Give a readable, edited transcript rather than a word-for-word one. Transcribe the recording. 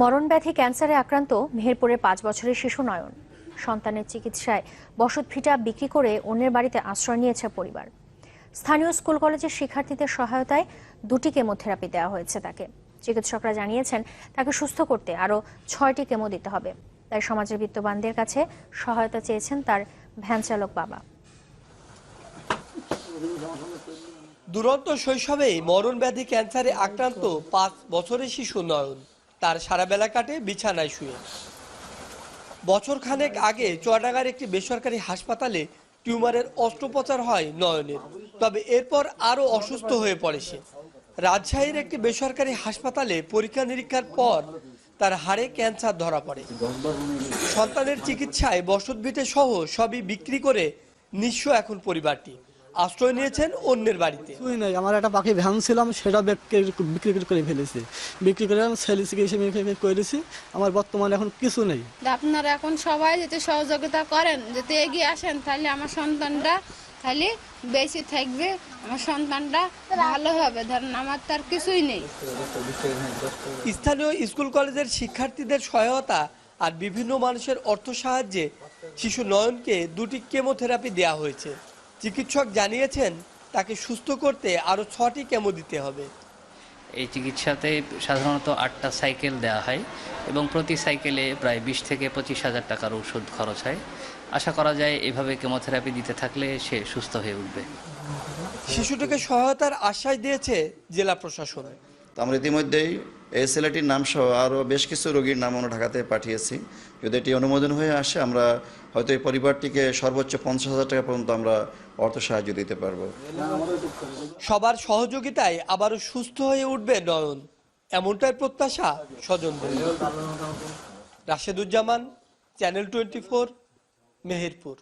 মরণব্যাধি ক্যান্সারে আক্রান্ত মেহেরপুরের ৫ বছরের শিশু নয়ন। সন্তানের চিকিৎসায় বসত ভিটা বিক্রি করে অন্যের বাড়িতে আশ্রয় নিয়েছে পরিবার। স্থানীয় স্কুল কলেজের শিক্ষার্থীদের সহায়তায় 2টি কেমোথেরাপি দেওয়া হয়েছে তাকে। চিকিৎসকরা জানিয়েছেন তাকে সুস্থ করতে আরও 6টি কেমো দিতে হবে। তাই সমাজের বিত্তবানদের কাছে সহায়তা চেয়েছেন তার ভ্যান চালক বাবা। দুরন্ত শৈশবেই মরণব্যাধি ক্যান্সারে আক্রান্ত 5 বছরের শিশু নয়ন। তার সারা বেলা কাটে বিছানায় শুয়ে। বছর খানেক আগে চুয়াডাঙ্গার একটি বেসরকারি হাসপাতালে টিউমারের অস্ত্রোপচার হয় নয়নের। তবে এরপর আরও অসুস্থ হয়ে পড়ে সে। রাজশাহীর একটি বেসরকারি হাসপাতালে পরীক্ষা নিরীক্ষার পর তার হাড়ে ক্যান্সার ধরা পড়ে। সন্তানের চিকিৎসায় বসতভিটে সহ সবই বিক্রি করে নিঃস্ব এখন পরিবারটি। আশ্রয় নিয়েছেন অন্যের বাড়িতে। আমার একটা পাখি ভ্যান ছিলাম, সেটা বিক্রি করে ফেলেছি। বিক্রি করে ছেলে চিকিৎসা করেছি। আমার বর্তমানে এখন কিছু নেই। আপনারা এখন সবাই যদি সহযোগিতা করেন, যদি এগিয়ে আসেন, তাহলে আমার সন্তানটা খালি বেশি থাকবে, আমার সন্তানটা ভালো হবে। ধরেন আমার তার কিছুই নেই। স্থানীয় স্কুল কলেজের শিক্ষার্থীদের সহায়তা আর বিভিন্ন মানুষের অর্থ সাহায্যে শিশু নয়নকে 2টি কেমোথেরাপি দেওয়া হয়েছে। চিকিৎসক জানিয়েছেন তাকে সুস্থ করতে আরও 6টি কেমো দিতে হবে। এই চিকিৎসাতে সাধারণত 8টা সাইকেল দেওয়া হয় এবং প্রতি সাইকেলে প্রায় 20 থেকে 25 হাজার টাকার ওষুধ খরচ হয়। আশা করা যায় এভাবে কেমোথেরাপি দিতে থাকলে সে সুস্থ হয়ে উঠবে। শিশুটিকে সহায়তার আশ্বাস দিয়েছে জেলা প্রশাসন। আমরা ইতিমধ্যেই এই ছেলেটির নাম সহ আরও বেশ কিছু রোগীর নাম আমরা ঢাকাতে পাঠিয়েছি। যদি এটি অনুমোদন হয়ে আসে, আমরা হয়তো এই পরিবারটিকে সর্বোচ্চ 50,000 টাকা পর্যন্ত আমরা অর্থ সাহায্য দিতে পারবো। সবার সহযোগিতায় আবারও সুস্থ হয়ে উঠবে নয়ন, এমনটাই প্রত্যাশা স্বজনদের। রাশেদুজ্জামান, চ্যানেল 24, মেহেরপুর।